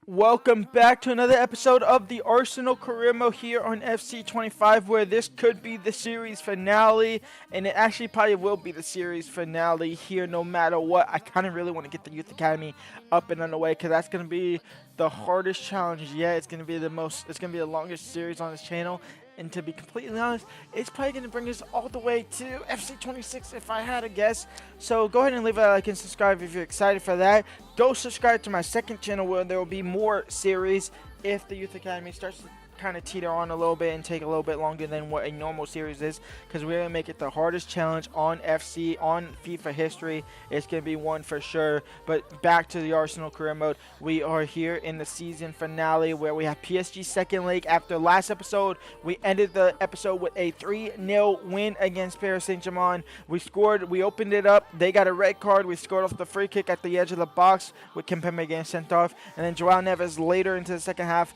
Welcome back to another episode of the Arsenal career mode here on FC25, where this could be the series finale, and it actually probably will be the series finale here no matter what. I kind of really want to get the Youth Academy up and underway because that's going to be the hardest challenge yet. It's going to be the longest series on this channel. And to be completely honest, it's probably going to bring us all the way to FC26 if I had a guess. So go ahead and leave a like and subscribe if you're excited for that. Go subscribe to my second channel where there will be more series if the Youth Academy starts to kind of teeter on a little bit and take a little bit longer than what a normal series is, because we're going to make it the hardest challenge on FIFA history. It's going to be one for sure. But back to the Arsenal career mode, we are here in the season finale where we have PSG second leg. After last episode, we ended the episode with a 3-0 win against Paris Saint-Germain. We opened it up, they got a red card, we scored off the free kick at the edge of the box with Kimpembe getting sent off, and then Joao Neves later into the second half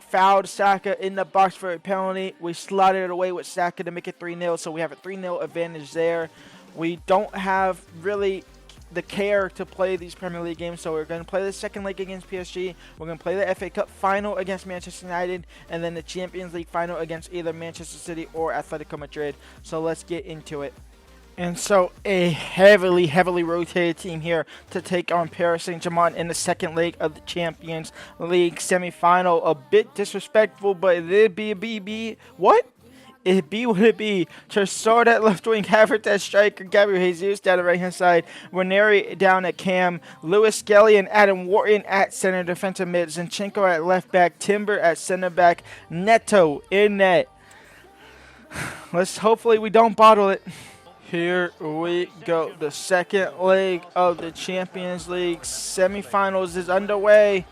fouled Saka in the box for a penalty. We slotted it away with Saka to make it 3-0, so we have a 3-0 advantage there. We don't have really the care to play these Premier League games, so we're going to play the second leg against PSG. We're going to play the FA Cup final against Manchester United, and then the Champions League final against either Manchester City or Atletico Madrid. So let's get into it. And so a heavily rotated team here to take on Paris Saint-Germain in the second leg of the Champions League semifinal. A bit disrespectful, but it'd be what? It'd be what it be. Trossard at left wing, Havertz at striker, Gabriel Jesus down the right hand side, Ranieri down at cam, Lewis Skelly and Adam Wharton at center defensive mid, Zinchenko at left back, Timber at center back, Neto in net. Hopefully we don't bottle it. Here we go. The second leg of the Champions League semifinals is underway.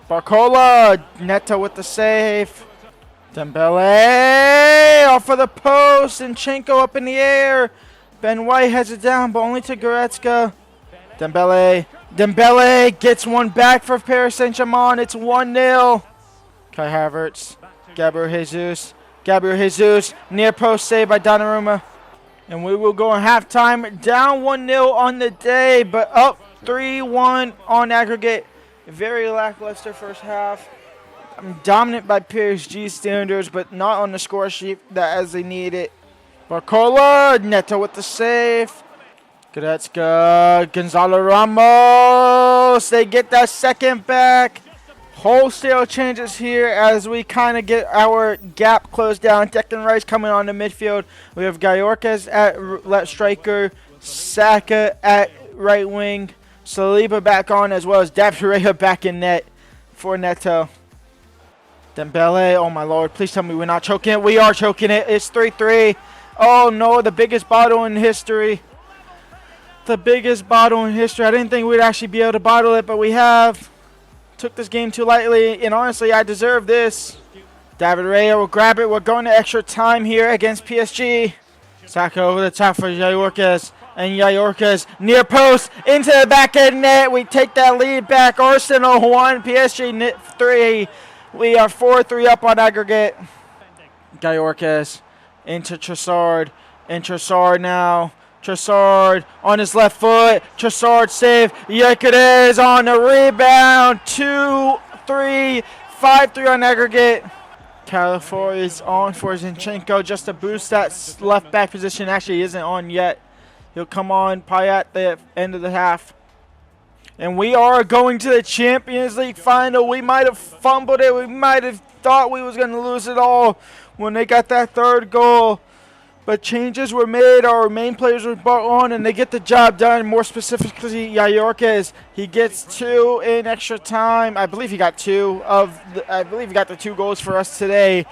Barcola, Neto with the save. Dembele off of the post. Zinchenko up in the air. Ben White has it down, but only to Goretzka. Dembele gets one back for Paris Saint-Germain. It's 1-0. Kai Havertz. Gabriel Jesus. Near post save by Donnarumma. And we will go in halftime, down 1-0 on the day, but up 3-1 on aggregate. Very lackluster first half. Dominant by PSG standards, but not on the score sheet as they need it. Barcola, Neto with the save. Goretzka, Gonzalo Ramos. They get that second back. Wholesale changes here as we kind of get our gap closed down. Declan Rice coming on the midfield. We have Gayorkas at left striker, Saka at right wing, Saliba back on, as well as David back in net for Neto. Dembele, oh my lord, please tell me we're not choking it. We are choking it. It's 3-3. Oh no, the biggest bottle in history. The biggest bottle in history. I didn't think we'd actually be able to bottle it, but we have. Took this game too lightly, and honestly, I deserve this. David Raya will grab it. We're going to extra time here against PSG. Saka over the top for Gayorkas, and Gayorkas near post into the back end net. We take that lead back. Arsenal 1, PSG 3. We are 4-3 up on aggregate. Gayorkas into Trossard, and Trossard now. Trossard on his left foot. Trossard save. Gyökeres on the rebound. 2-3. 5-3 on aggregate. Calafiori is on for Zinchenko just to boost that left back position. Actually, he isn't on yet. He'll come on probably at the end of the half. And we are going to the Champions League final. We might have fumbled it. We might have thought we was going to lose it all when they got that third goal. But changes were made, our main players were brought on, and they get the job done. More specifically, Gayorkas, he gets 2 in extra time. I believe he got 2 I believe he got the 2 goals for us today.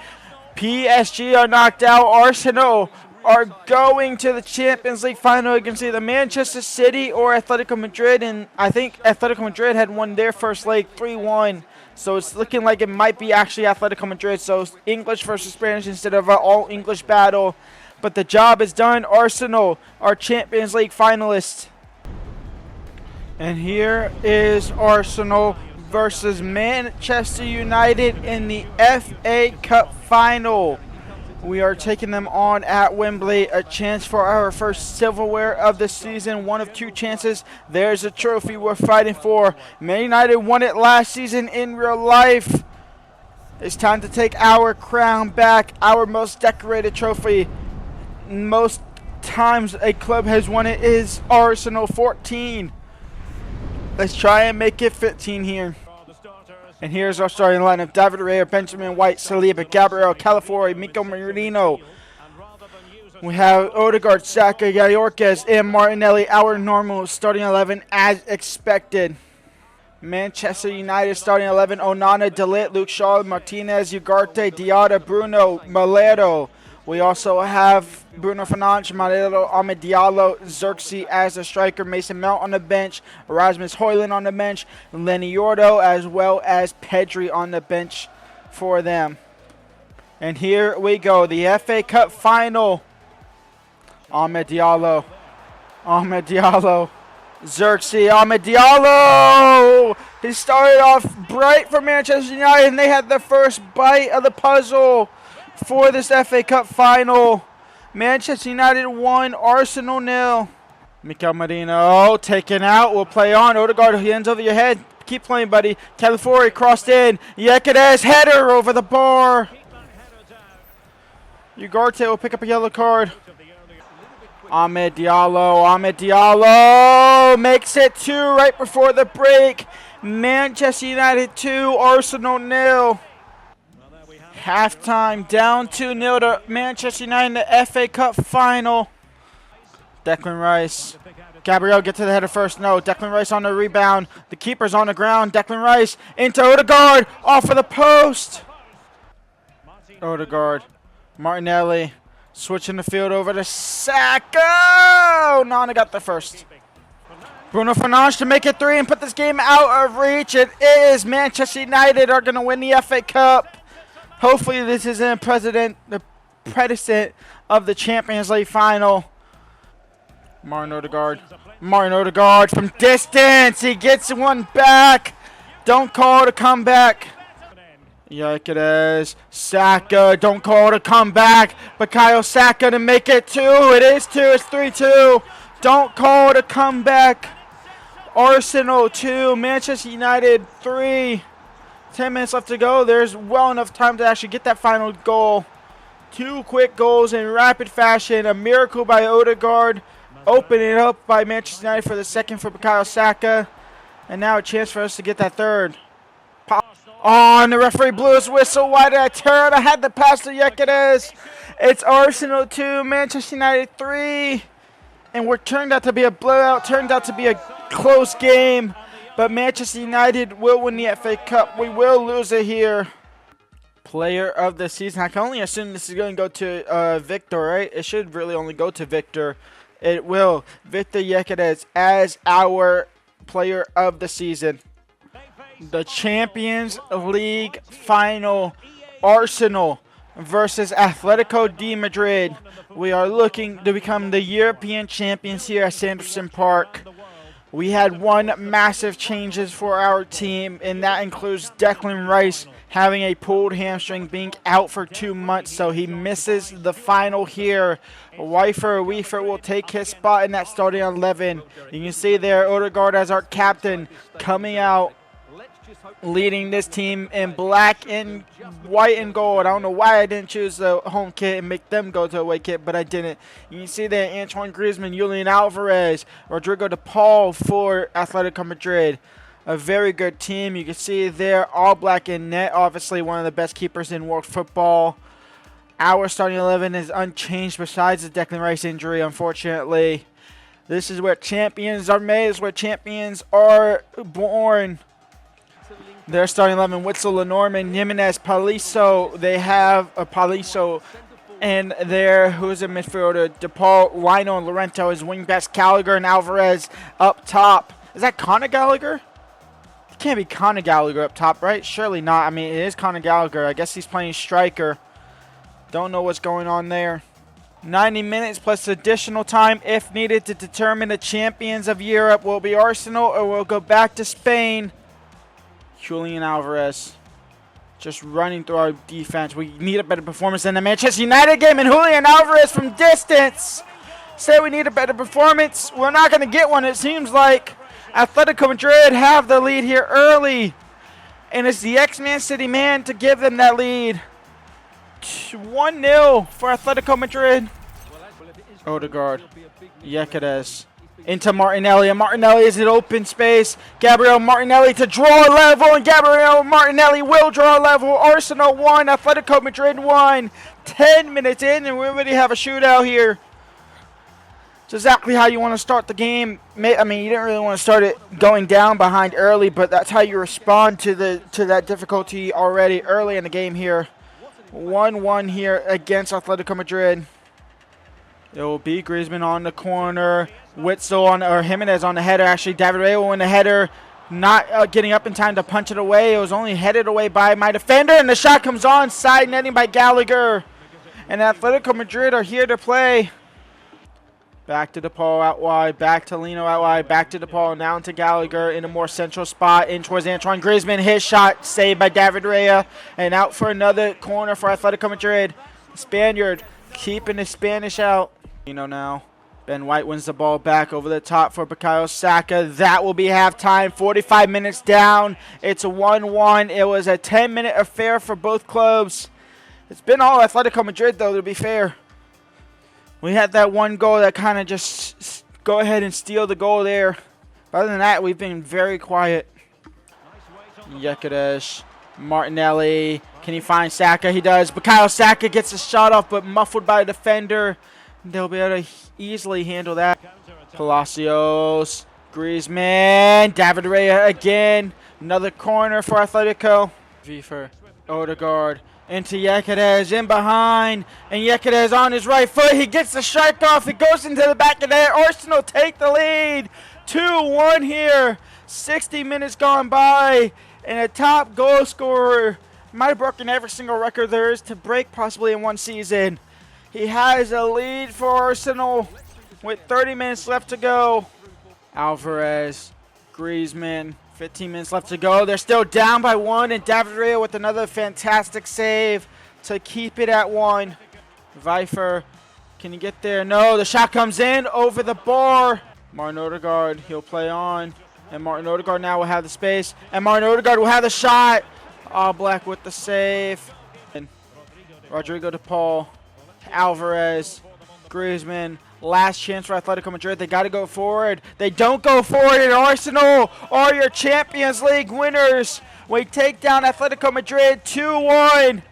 PSG are knocked out. Arsenal are going to the Champions League final against either Manchester City or Atletico Madrid, and I think Atletico Madrid had won their first leg 3-1. So it's looking like it might be actually Atletico Madrid. So English versus Spanish instead of an all-English battle. But the job is done. Arsenal are Champions League finalists. And here is Arsenal versus Manchester United in the FA Cup final. We are taking them on at Wembley. A chance for our first silverware of the season. One of two chances. There's a trophy we're fighting for. Man United won it last season in real life. It's time to take our crown back. Our most decorated trophy. Most times a club has won it is Arsenal, 14. Let's try and make it 15 here. And here's our starting lineup. David Raya, Benjamin White, Saliba, Gabriel, Calafiori, Miko Marino. We have Odegaard, Saka, Yorkes, and Martinelli. Our normal starting 11 as expected. Manchester United starting 11. Onana, De Ligt, Luke Shaw, Martinez, Ugarte, Diarra, Bruno, Malero. We also have Bruno Fernandes, Malero, Ahmed Diallo, Xerxes as a striker, Mason Mount on the bench, Rasmus Højlund on the bench, Lenny Yordo, as well as Pedri on the bench for them. And here we go, the FA Cup final. Ahmed Diallo, Xerxes, Ahmed Diallo. He started off bright for Manchester United, and they had the first bite of the puzzle for this FA Cup final. Manchester United 1, Arsenal 0. Mikel Merino taken out. Will play on. Odegaard, hands over your head. Keep playing, buddy. Calafiori crossed in. Yekeres header over the bar. Ugarte will pick up a yellow card. Ahmed Diallo makes it 2 right before the break. Manchester United 2, Arsenal 0. Halftime, down 2-0 to Manchester United in the FA Cup final. Declan Rice. Gabriel, get to the header first. No, Declan Rice on the rebound. The keeper's on the ground. Declan Rice into Odegaard. Off of the post. Odegaard. Martinelli. Switching the field over to Saka. Nana got the first. Bruno Fernandes to make it 3 and put this game out of reach. It is. Manchester United are going to win the FA Cup. Hopefully this isn't the precedent of the Champions League final. Martin Odegaard from distance. He gets one back. Don't call it a comeback. Yekeres, Saka, don't call it a comeback. Bukayo Saka to make it 2. It is 2. It's 3-2. Don't call it a comeback. Arsenal 2, Manchester United 3. 10 minutes left to go. There's well enough time to actually get that final goal. 2 quick goals in rapid fashion. A miracle by Odegaard. Opening up by Manchester United for the second for Bukayo Saka. And now a chance for us to get that third. And the referee blew his whistle. Why did I turn? I had the pass to Yekeres. It's Arsenal 2, Manchester United 3. And we're turned out to be a blowout. Turned out to be a close game. But Manchester United will win the FA Cup. We will lose it here. Player of the season. I can only assume this is going to go to Victor, right? It should really only go to Victor. It will. Victor Yekeres as our player of the season. The Champions League final. Arsenal versus Atletico de Madrid. We are looking to become the European champions here at Sanderson Park. We had one massive changes for our team, and that includes Declan Rice having a pulled hamstring, being out for 2 months, so he misses the final here. Weafer will take his spot in that starting 11. You can see there Odegaard as our captain coming out, leading this team in black and white and gold. I don't know why I didn't choose the home kit and make them go to away kit, but I didn't. You can see there Antoine Griezmann, Julian Alvarez, Rodrigo de Paul for Atletico Madrid. A very good team. You can see there all black in net. Obviously one of the best keepers in world football. Our starting 11 is unchanged besides the Declan Rice injury, unfortunately. This is where champions are made. This is where champions are born. Their starting 11, Witzel, Lenormand, Jimenez, Paliso. They have a Paliso and there, who's a midfielder? DePaul, Lionel, and Laurento is wingbacks. Gallagher and Alvarez up top. Is that Conor Gallagher? It can't be Conor Gallagher up top, right? Surely not. I mean, it is Conor Gallagher. I guess he's playing striker. Don't know what's going on there. 90 minutes plus additional time if needed to determine the champions of Europe. Will it be Arsenal or will it go back to Spain? Julian Alvarez just running through our defense. We need a better performance than the Manchester United game. And Julian Alvarez from distance. Say we need a better performance. We're not going to get one. It seems like Atletico Madrid have the lead here early. And it's the ex-Man City man to give them that lead. 1-0 for Atletico Madrid. Odegaard. Yekeres. Into Martinelli, and Martinelli is in open space. Gabriel Martinelli to draw a level, and Gabriel Martinelli will draw a level. Arsenal 1, Atletico Madrid 1. 10 minutes in, and we already have a shootout here. It's exactly how you want to start the game. I mean, you didn't really want to start it going down behind early, but that's how you respond to that difficulty already early in the game here. 1-1 here against Atletico Madrid. It will be Griezmann on the corner. Witzel or Jimenez on the header. Actually, David Ray will win the header. Not getting up in time to punch it away. It was only headed away by my defender, and the shot comes on. Side netting by Gallagher. And Atletico Madrid are here to play. Back to DePaul out wide. Back to Lino out wide. Back to DePaul. Now into Gallagher in a more central spot. In towards Antoine Griezmann. His shot saved by David Rea. And out for another corner for Atletico Madrid. Spaniard keeping the Spanish out. Now. Ben White wins the ball back over the top for Bukayo Saka. That will be halftime. 45 minutes down. It's a 1-1. It was a 10-minute affair for both clubs. It's been all Atletico Madrid, though, to be fair. We had that one goal that kind of just go ahead and steal the goal there. But other than that, we've been very quiet. Yekeres, Martinelli. Can he find Saka? He does. Bukayo Saka gets a shot off, but muffled by a defender. They'll be able to easily handle that. Palacios, Griezmann, David Rea again. Another corner for Atletico. For Odegaard into Yekeres, in behind. And Yekeres on his right foot. He gets the strike off. It goes into the back of there. Arsenal take the lead. 2-1 here. 60 minutes gone by. And a top goal scorer. Might have broken every single record there is to break possibly in one season. He has a lead for Arsenal with 30 minutes left to go. Alvarez, Griezmann, 15 minutes left to go. They're still down by 1, and David Rea with another fantastic save to keep it at 1. Vifer, can he get there? No, the shot comes in over the bar. Martin Odegaard, he'll play on. And Martin Odegaard now will have the space. And Martin Odegaard will have the shot. All Black with the save. And Rodrigo de Paul. Alvarez, Griezmann, last chance for Atletico Madrid. They got to go forward. They don't go forward, and Arsenal are your Champions League winners. We take down Atletico Madrid 2-1.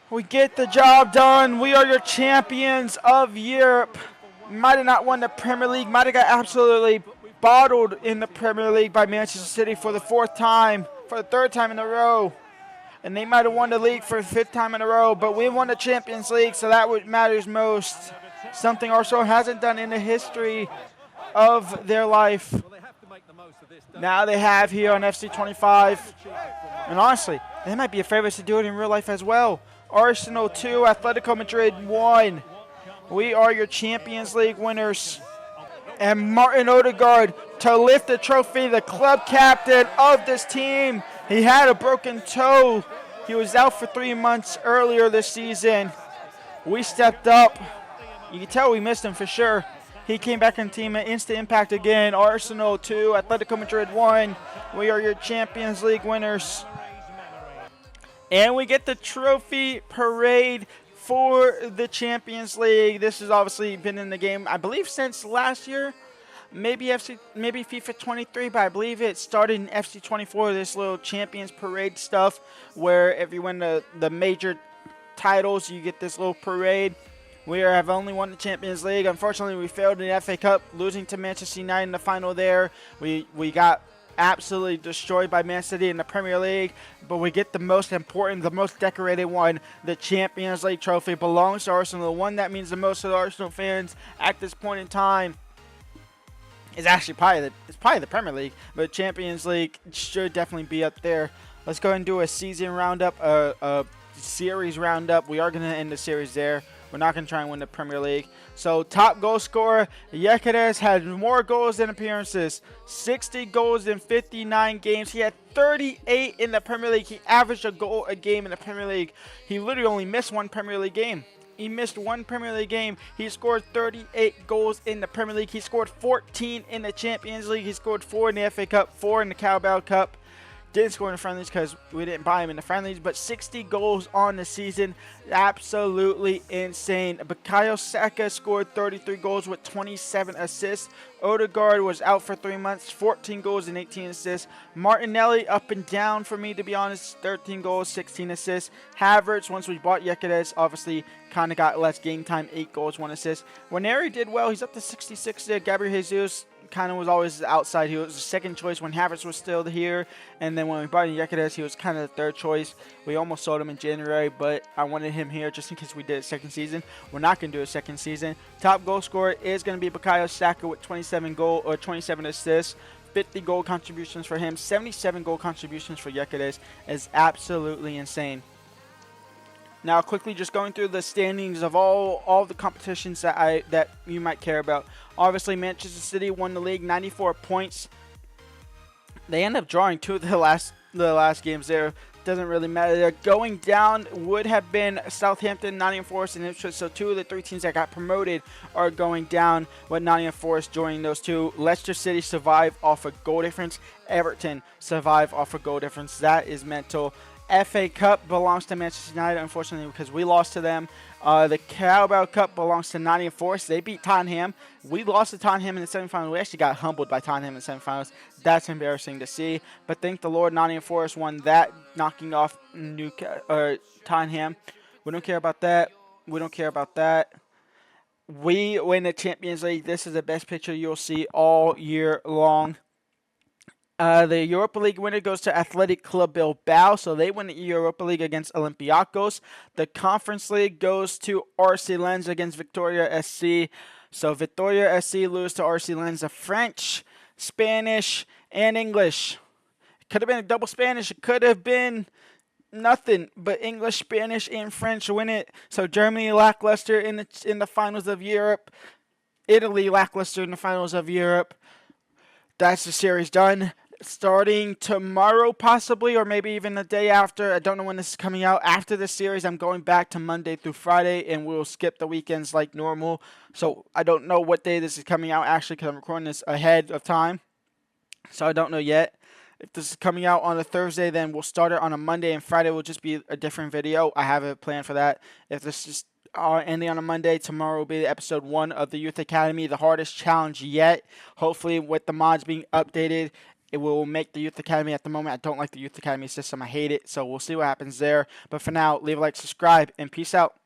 We get the job done. We are your champions of Europe. Might have not won the Premier League. Might have got absolutely bottled in the Premier League by Manchester City for the third time in a row. And they might have won the league for the 5th time in a row, but we won the Champions League, so that what matters most. Something Arsenal hasn't done in the history of their life. Now they have here on FC25. And honestly, they might be a favorite to do it in real life as well. Arsenal 2, Atletico Madrid 1. We are your Champions League winners. And Martin Odegaard to lift the trophy, the club captain of this team. He had a broken toe. He was out for 3 months earlier this season. We stepped up. You can tell we missed him for sure. He came back in the team, an instant impact again. Arsenal 2, Atletico Madrid 1. We are your Champions League winners. And we get the trophy parade for the Champions League. This has obviously been in the game, I believe, since last year. Maybe FIFA 23, but I believe it started in FC24, this little Champions Parade stuff, where if you win the major titles, you get this little parade. We have only won the Champions League. Unfortunately, we failed in the FA Cup, losing to Manchester United in the final there. We got absolutely destroyed by Man City in the Premier League, but we get the most important, the most decorated one. The Champions League trophy belongs to Arsenal, the one that means the most to the Arsenal fans at this point in time. It's actually probably the Premier League, but Champions League should definitely be up there. Let's go ahead and do a season roundup, a series roundup. We are going to end the series there. We're not going to try and win the Premier League. So top goal scorer, Gyökeres had more goals than appearances. 60 goals in 59 games. He had 38 in the Premier League. He averaged a goal a game in the Premier League. He literally only missed one Premier League game. He missed one Premier League game. He scored 38 goals in the Premier League. He scored 14 in the Champions League. He scored 4 in the FA Cup, 4 in the Carabao Cup. Didn't score in the friendlies because we didn't buy him in the friendlies, but 60 goals on the season. Absolutely insane. Bukayo Saka scored 33 goals with 27 assists. Odegaard was out for 3 months, 14 goals and 18 assists. Martinelli up and down for me, to be honest, 13 goals, 16 assists. Havertz, once we bought Gyökeres, obviously kind of got less game time, 8 goals, 1 assist. Waneri did well. He's up to 66 there. Gabriel Jesus kind of was always outside. He was the second choice when Havertz was still here, and then when we bought Gyökeres, he was kind of the third choice. We almost sold him in January, but I wanted him here just in case we did a second season. We're not going to do a second season. Top goal scorer is going to be Bukayo Saka with 27 assists. 50 goal contributions for him. 77 goal contributions for Gyökeres is absolutely insane. Now, quickly just going through the standings of all the competitions that you might care about. Obviously, Manchester City won the league, 94 points. They end up drawing 2 of the last games there. Doesn't really matter. They're going down would have been Southampton, Nottingham Forest, and Ipswich. So 2 of the 3 teams that got promoted are going down, with Nottingham Forest joining those 2. Leicester City survive off a goal difference. Everton survive off a goal difference. That is mental. FA Cup belongs to Manchester United, unfortunately, because we lost to them. The Carabao Cup belongs to Nottingham Forest. They beat Tottenham. We lost to Tottenham in the semifinals. We actually got humbled by Tottenham in the semifinals. That's embarrassing to see. But thank the Lord, Nottingham Forest won that, knocking off Tottenham. We don't care about that. We don't care about that. We win the Champions League. This is the best picture you'll see all year long. The Europa League winner goes to Athletic Club Bilbao, so they win the Europa League against Olympiacos. The Conference League goes to RC Lens against Victoria SC. So Victoria SC lose to RC Lens. The French, Spanish, and English. It could have been a double Spanish. It could have been nothing, but English, Spanish, and French win it. So Germany lackluster in the finals of Europe. Italy lackluster in the finals of Europe. That's the series done. Starting tomorrow, possibly, or maybe even the day after. I don't know when this is coming out. After this series, I'm going back to Monday through Friday, and we'll skip the weekends like normal. So I don't know what day this is coming out, actually, because I'm recording this ahead of time. So I don't know yet. If this is coming out on a Thursday, then we'll start it on a Monday, and Friday will just be a different video. I have a plan for that. If this is ending on a Monday, tomorrow will be episode 1 of the Youth Academy, the hardest challenge yet. Hopefully, with the mods being updated, it will make the Youth Academy. At the moment, I don't like the Youth Academy system. I hate it. So we'll see what happens there. But for now, leave a like, subscribe, and peace out.